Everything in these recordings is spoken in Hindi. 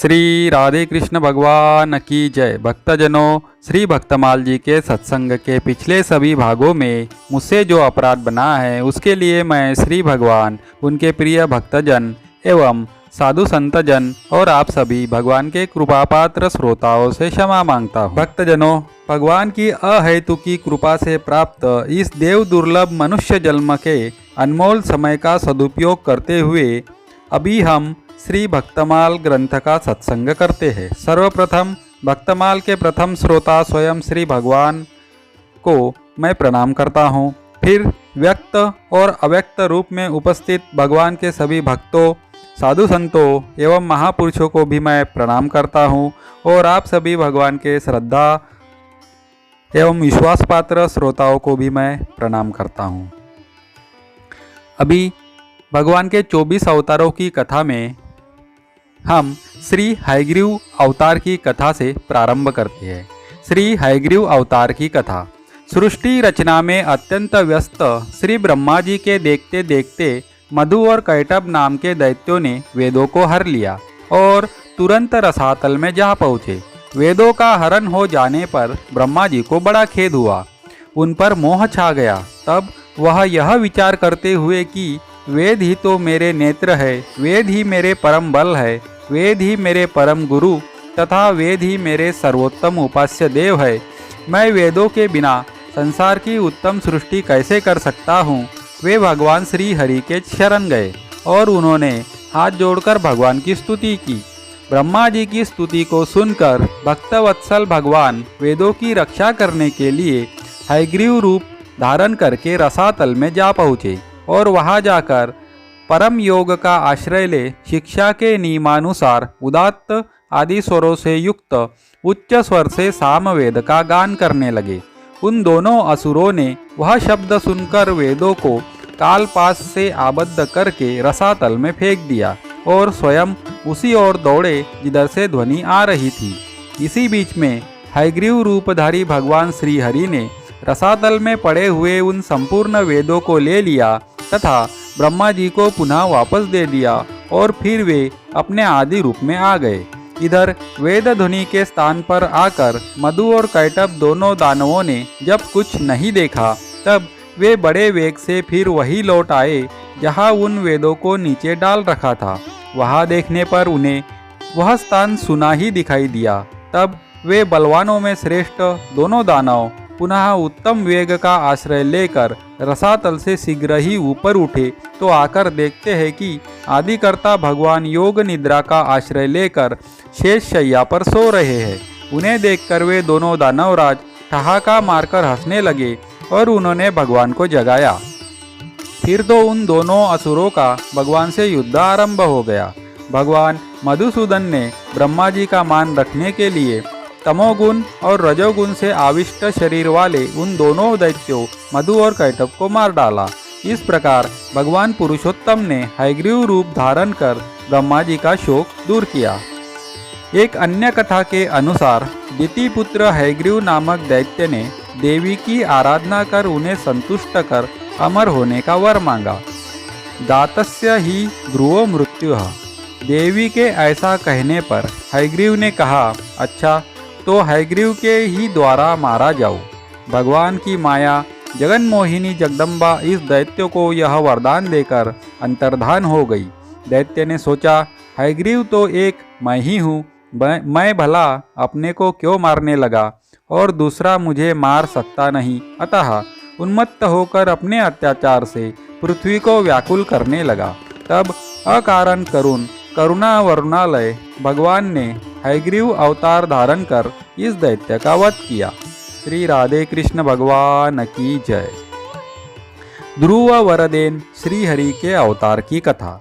श्री राधे कृष्ण भगवान की जय। भक्तजनों, श्री भक्तमाल जी के सत्संग के पिछले सभी भागों में मुझसे जो अपराध बना है उसके लिए मैं श्री भगवान, उनके प्रिय भक्तजन एवं साधु संतजन और आप सभी भगवान के कृपापात्र श्रोताओं से क्षमा मांगता हूँ। भक्तजनों, भगवान की अहेतुकी कृपा से प्राप्त इस देव दुर्लभ मनुष्य जन्म के अनमोल समय का सदुपयोग करते हुए अभी हम श्री भक्तमाल ग्रंथ का सत्संग करते हैं। सर्वप्रथम भक्तमाल के प्रथम श्रोता स्वयं श्री भगवान को मैं प्रणाम करता हूँ। फिर व्यक्त और अव्यक्त रूप में उपस्थित भगवान के सभी भक्तों, साधु संतों एवं महापुरुषों को भी मैं प्रणाम करता हूँ और आप सभी भगवान के श्रद्धा एवं विश्वास पात्र श्रोताओं को भी मैं प्रणाम करता हूँ। अभी भगवान के 24 अवतारों की कथा में हम श्री हयग्रीव अवतार की कथा से प्रारंभ करते हैं। श्री हयग्रीव अवतार की कथा। सृष्टि रचना में अत्यंत व्यस्त श्री ब्रह्मा जी के देखते देखते मधु और कैटभ नाम के दैत्यों ने वेदों को हर लिया और तुरंत रसातल में जा पहुँचे। वेदों का हरण हो जाने पर ब्रह्मा जी को बड़ा खेद हुआ, उन पर मोह छा गया। तब वह यह विचार करते हुए कि वेद ही तो मेरे नेत्र है, वेद ही मेरे परम बल है, वेद ही मेरे परम गुरु तथा वेद ही मेरे सर्वोत्तम उपास्य देव है। मैं वेदों के बिना संसार की उत्तम सृष्टि कैसे कर सकता हूँ। वे भगवान श्री हरि के शरण गए और उन्होंने हाथ जोड़कर भगवान की स्तुति की। ब्रह्मा जी की स्तुति को सुनकर भक्तवत्सल भगवान वेदों की रक्षा करने के लिए हयग्रीव रूप धारण करके रसातल में जा पहुँचे और वहां जाकर परम योग का आश्रय ले शिक्षा के नियमानुसार उदात्त आदि स्वरों से युक्त उच्च स्वर से सामवेद का गान करने लगे। उन दोनों असुरों ने वह शब्द सुनकर वेदों को कालपाश से आबद्ध करके रसातल में फेंक दिया और स्वयं उसी ओर दौड़े जिधर से ध्वनि आ रही थी। इसी बीच में हयग्रीव रूपधारी भगवान श्री हरि ने रसातल में पड़े हुए उन संपूर्ण वेदों को ले लिया तथा ब्रह्मा जी को पुनः वापस दे दिया और फिर वे अपने आदि रूप में आ गए। इधर वेद ध्वनि के स्थान पर आकर मधु और कैटभ दोनों दानवों ने जब कुछ नहीं देखा तब वे बड़े वेग से फिर वही लौट आए जहां उन वेदों को नीचे डाल रखा था। वहां देखने पर उन्हें वह स्थान सुना ही दिखाई दिया। तब वे बलवानों में श्रेष्ठ दोनों दानव पुनः उत्तम वेग का आश्रय लेकर रसातल से शीघ्र ही ऊपर उठे तो आकर देखते हैं कि आदिकर्ता भगवान योग निद्रा का आश्रय लेकर शेष शैया पर सो रहे हैं। उन्हें देखकर वे दोनों दानवराज ठहाका मारकर हंसने लगे और उन्होंने भगवान को जगाया। फिर तो उन दोनों असुरों का भगवान से युद्ध आरंभ हो गया। भगवान मधुसूदन ने ब्रह्मा जी का मान रखने के लिए तमोगुण और रजोगुण से आविष्ट शरीर वाले उन दोनों दैत्यों मधु और कैटभ को मार डाला। इस प्रकार भगवान पुरुषोत्तम ने हयग्रीव रूप धारण कर ब्रह्मा जी का शोक दूर किया। एक अन्य कथा के अनुसार दितिपुत्र हयग्रीव नामक दैत्य ने देवी की आराधना कर उन्हें संतुष्ट कर अमर होने का वर मांगा। दातस्य ही ध्रुवो मृत्युः। देवी के ऐसा कहने पर हयग्रीव ने कहा, अच्छा तो हयग्रीव के ही द्वारा मारा जाओ। भगवान की माया जगन मोहिनी जगदम्बा इस दैत्य को यह वरदान देकर अंतर्धान हो गई। दैत्य ने सोचा, हयग्रीव तो एक मैं ही हूँ, मैं भला अपने को क्यों मारने लगा और दूसरा मुझे मार सकता नहीं। अतः उन्मत्त होकर अपने अत्याचार से पृथ्वी को व्याकुल करने लगा। तब अकारण करुणा वरुणालय भगवान ने हयग्रीव अवतार धारण कर इस दैत्य का वध किया। श्री राधे कृष्ण भगवान की जय। ध्रुव वरदेन श्री हरि के अवतार की कथा।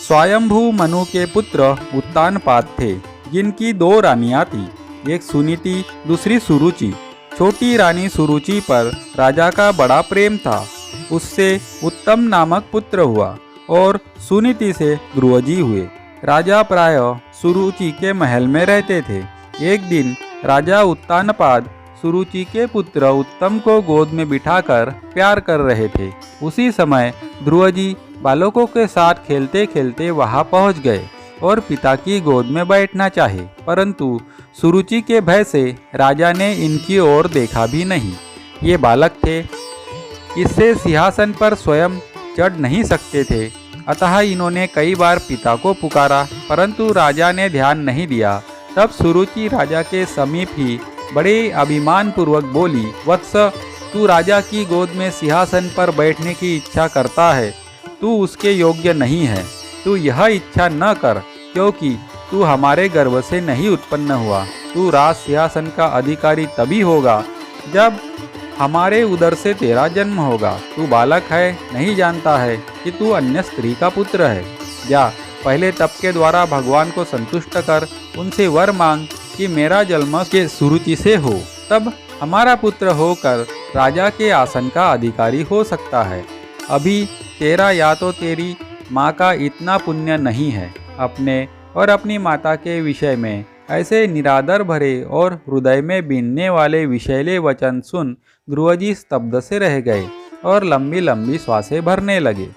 स्वयंभू मनु के पुत्र उत्तानपाद थे, जिनकी दो रानियां थी, एक सुनीति दूसरी सुरुचि। छोटी रानी सुरुचि पर राजा का बड़ा प्रेम था। उससे उत्तम नामक पुत्र हुआ और सुनीति से ध्रुवजी हुए। राजा प्राय सुरुचि के महल में रहते थे। एक दिन राजा उत्तानपाद सुरुचि के पुत्र उत्तम को गोद में बिठाकर प्यार कर रहे थे। उसी समय ध्रुवजी बालकों के साथ खेलते खेलते वहां पहुंच गए। और पिता की गोद में बैठना चाहे, परंतु सुरुचि के भय से राजा ने इनकी ओर देखा भी नहीं। ये बालक थे, इससे सिंहासन पर स्वयं चढ़ नहीं सकते थे, अतः इन्होंने कई बार पिता को पुकारा, परंतु राजा ने ध्यान नहीं दिया। तब सुरुचि राजा के समीप ही बड़े अभिमान पूर्वक बोली, वत्स, तू राजा की गोद में सिंहासन पर बैठने की इच्छा करता है, तू उसके योग्य नहीं है। तू यह इच्छा न कर, क्योंकि तू हमारे गर्भ से नहीं उत्पन्न हुआ। तू राज सिंहासन का अधिकारी तभी होगा जब हमारे उदर से तेरा जन्म होगा। तू बालक है, नहीं जानता है कि तू अन्य स्त्री का पुत्र है। जा, पहले तप के द्वारा भगवान को संतुष्ट कर उनसे वर मांग कि मेरा जन्म के सुरुचि से हो, तब हमारा पुत्र होकर राजा के आसन का अधिकारी हो सकता है। अभी तेरा या तो तेरी माँ का इतना पुण्य नहीं है। अपने और अपनी माता के विषय में ऐसे निरादर भरे और हृदय में बीनने वाले विषैले वचन सुन ध्रुवजी स्तब्ध से रह गए और लंबी लंबी श्वासें भरने लगे।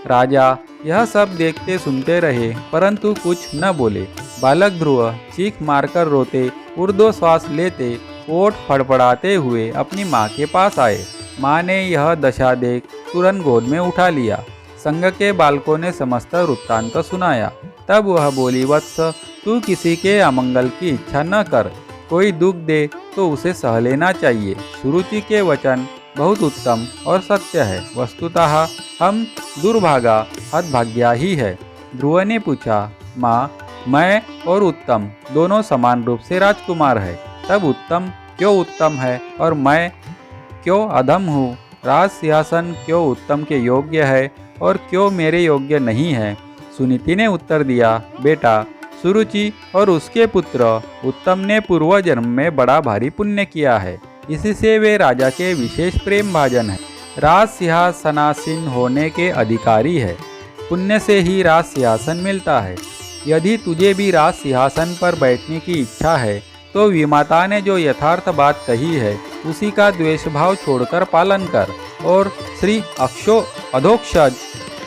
राजा यह सब देखते सुनते रहे, परंतु कुछ न बोले। बालक ध्रुव चीख मारकर रोते, ऊर्ध्वश्वास लेते, ओठ फड़फड़ाते हुए अपनी माँ के पास आए। माँ ने यह दशा देख तुरंत गोद में उठा लिया। संग के बालकों ने समस्त वृत्तांत सुनाया। तब वह बोली, वत्स, तू किसी के अमंगल की इच्छा न कर। कोई दुख दे तो उसे सह लेना चाहिए। सुरुचि के वचन बहुत उत्तम और सत्य है। वस्तुतः हम दुर्भागा हतभाग्या ही है। ध्रुव ने पूछा, माँ, मैं और उत्तम दोनों समान रूप से राजकुमार है, तब उत्तम क्यों उत्तम है और मैं क्यों अधम हूँ? राज सिंहासन क्यों उत्तम के योग्य है और क्यों मेरे योग्य नहीं है? सुनीति ने उत्तर दिया, बेटा, सुरुचि और उसके पुत्र उत्तम ने पूर्व जन्म में बड़ा भारी पुण्य किया है, इसी से वे राजा के विशेष प्रेम भाजन है, राज सिंहासनासीन होने के अधिकारी है। पुण्य से ही राज सिंहासन मिलता है। यदि तुझे भी राज सिंहासन पर बैठने की इच्छा है तो विमाता ने जो यथार्थ बात कही है उसी का द्वेष भाव छोड़कर पालन कर और श्री अधोक्षज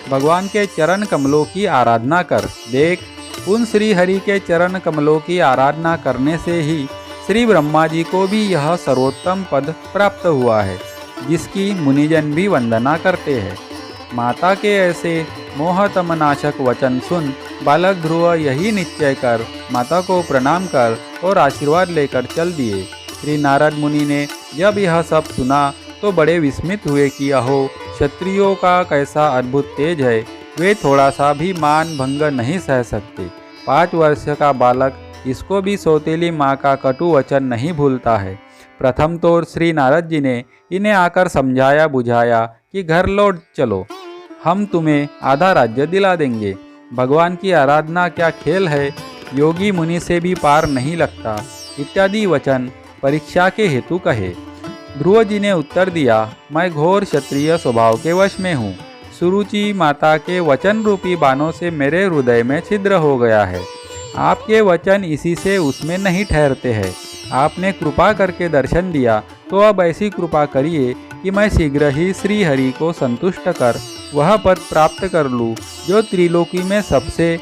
भगवान के चरण कमलों की आराधना कर। देख, उन श्री हरि के चरण कमलों की आराधना करने से ही श्री ब्रह्मा जी को भी यह सर्वोत्तम पद प्राप्त हुआ है, जिसकी मुनिजन भी वंदना करते हैं। माता के ऐसे मोहतमनाशक वचन सुन बालक ध्रुव यही निश्चय कर माता को प्रणाम कर और आशीर्वाद लेकर चल दिए। श्री नारद मुनि ने जब यह सब सुना तो बड़े विस्मित हुए कि अहो, क्षत्रियों का कैसा अद्भुत तेज है, वे थोड़ा सा भी मान भंग नहीं सह सकते। 5 वर्ष का बालक, इसको भी सौतेली माँ का कटु वचन नहीं भूलता है। प्रथम तो श्री नारद जी ने इन्हें आकर समझाया बुझाया कि घर लौट चलो, हम तुम्हें आधा राज्य दिला देंगे। भगवान की आराधना क्या खेल है, योगी मुनि से भी पार नहीं लगता, इत्यादि वचन परीक्षा के हेतु कहे। ध्रुव जी ने उत्तर दिया, मैं घोर क्षत्रिय स्वभाव के वश में हूँ। सुरुचि माता के वचन रूपी बाणों से मेरे हृदय में छिद्र हो गया है। आपके वचन इसी से उसमें नहीं ठहरते हैं। आपने कृपा करके दर्शन दिया, तो अब ऐसी कृपा करिए कि मैं शीघ्र ही श्री हरि को संतुष्ट कर वह पद प्राप्त कर लूँ जो त्रिलोकी में सबसे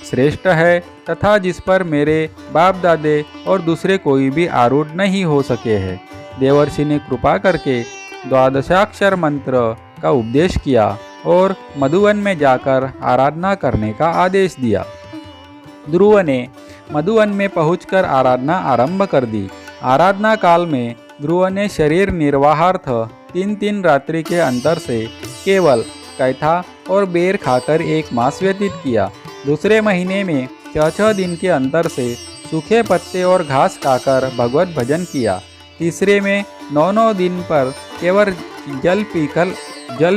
श्रेष्ठ है तथा जिस पर मेरे बाप दादे और दूसरे कोई भी आरूढ़ नहीं हो सके हैं। देवर्षि ने कृपा करके 12 मंत्र का उपदेश किया और मधुवन में जाकर आराधना करने का आदेश दिया। ध्रुव ने मधुवन में पहुंचकर आराधना आरंभ कर दी। आराधना काल में ध्रुव ने शरीर निर्वाहार्थ 3 रात्रि के अंतर से केवल कैथा और बेर खाकर 1 मास व्यतीत किया। दूसरे महीने में 6 दिन के अंतर से सूखे पत्ते और घास खाकर भगवत भजन किया। तीसरे में 9 दिन पर केवल जल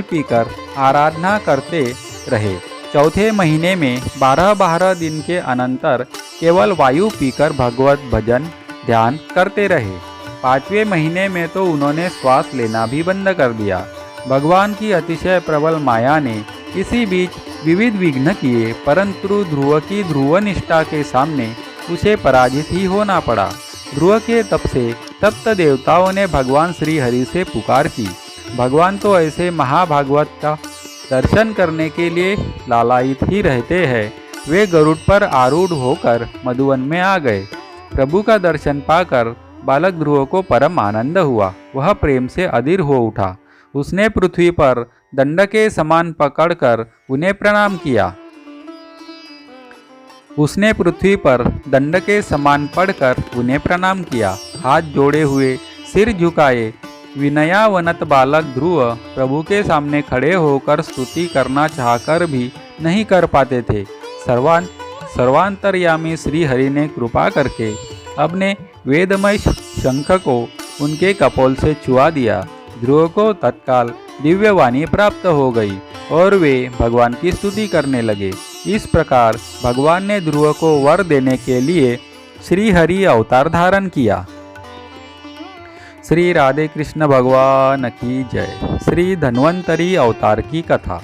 पीकर आराधना करते रहे। चौथे महीने में 12 दिन के अनंतर केवल वायु पीकर भगवत भजन ध्यान करते रहे। 5वें महीने में तो उन्होंने श्वास लेना भी बंद कर दिया। भगवान की अतिशय प्रबल माया ने इसी बीच विविध विघ्न किए, परंतु ध्रुव की ध्रुव निष्ठा के सामने उसे पराजित ही होना पड़ा। ध्रुव के तप से तप्त देवताओं ने भगवान श्री हरि से पुकार की। भगवान तो ऐसे महाभागवत का दर्शन करने के लिए लालायित ही रहते हैं, वे गरुड़ पर आरूढ़ होकर मधुवन में आ गए। प्रभु का दर्शन पाकर बालक ध्रुव को परम आनंद हुआ। वह प्रेम से अधीर हो उठा। उसने पृथ्वी पर दंड के समान पकड़कर उन्हें प्रणाम किया। उसने पृथ्वी पर दंड के समान पड़कर उन्हें प्रणाम किया। हाथ जोड़े हुए, सिर झुकाए विनयावनत बालक ध्रुव प्रभु के सामने खड़े होकर स्तुति करना चाहकर भी नहीं कर पाते थे। सर्वांतर्यामी श्री हरि ने कृपा करके अपने वेदमय शंख को उनके कपोल से छुआ दिया। ध्रुव को तत्काल दिव्य वाणी प्राप्त हो गई और वे भगवान की स्तुति करने लगे। इस प्रकार भगवान ने ध्रुव को वर देने के लिए श्री हरि अवतार धारण किया। श्री राधे कृष्ण भगवान की जय। श्री धन्वंतरी अवतार की कथा।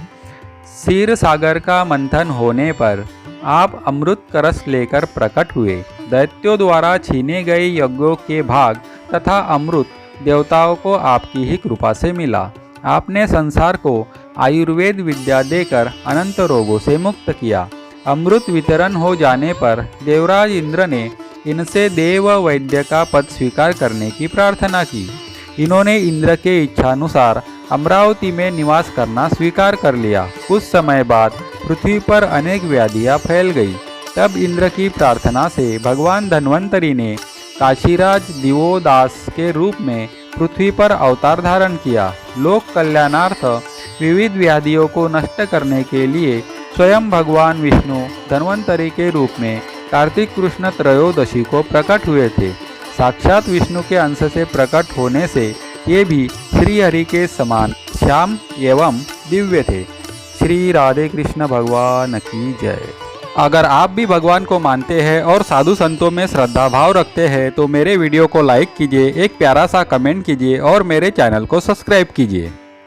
क्षीर सागर का मंथन होने पर आप अमृत करस लेकर प्रकट हुए। दैत्यों द्वारा छीने गए यज्ञों के भाग तथा अमृत देवताओं को आपकी ही कृपा से मिला। आपने संसार को आयुर्वेद विद्या देकर अनंत रोगों से मुक्त किया। अमृत वितरण हो जाने पर देवराज इंद्र ने इनसे देव वैद्य का पद स्वीकार करने की प्रार्थना की। इन्होंने इंद्र के इच्छानुसार अमरावती में निवास करना स्वीकार कर लिया। कुछ समय बाद पृथ्वी पर अनेक व्याधियां फैल गई। तब इंद्र की प्रार्थना से भगवान धन्वंतरी ने काशीराज दिवोदास के रूप में पृथ्वी पर अवतार धारण किया। लोक कल्याणार्थ विविध व्याधियों को नष्ट करने के लिए स्वयं भगवान विष्णु धन्वंतरी के रूप में कार्तिक कृष्ण त्रयोदशी को प्रकट हुए थे। साक्षात विष्णु के अंश से प्रकट होने से ये भी श्री हरि के समान श्याम एवं दिव्य थे। श्री राधे कृष्ण भगवान की जय। अगर आप भी भगवान को मानते हैं और साधु संतों में श्रद्धा भाव रखते हैं तो मेरे वीडियो को लाइक कीजिए, एक प्यारा सा कमेंट कीजिए और मेरे चैनल को सब्सक्राइब कीजिए।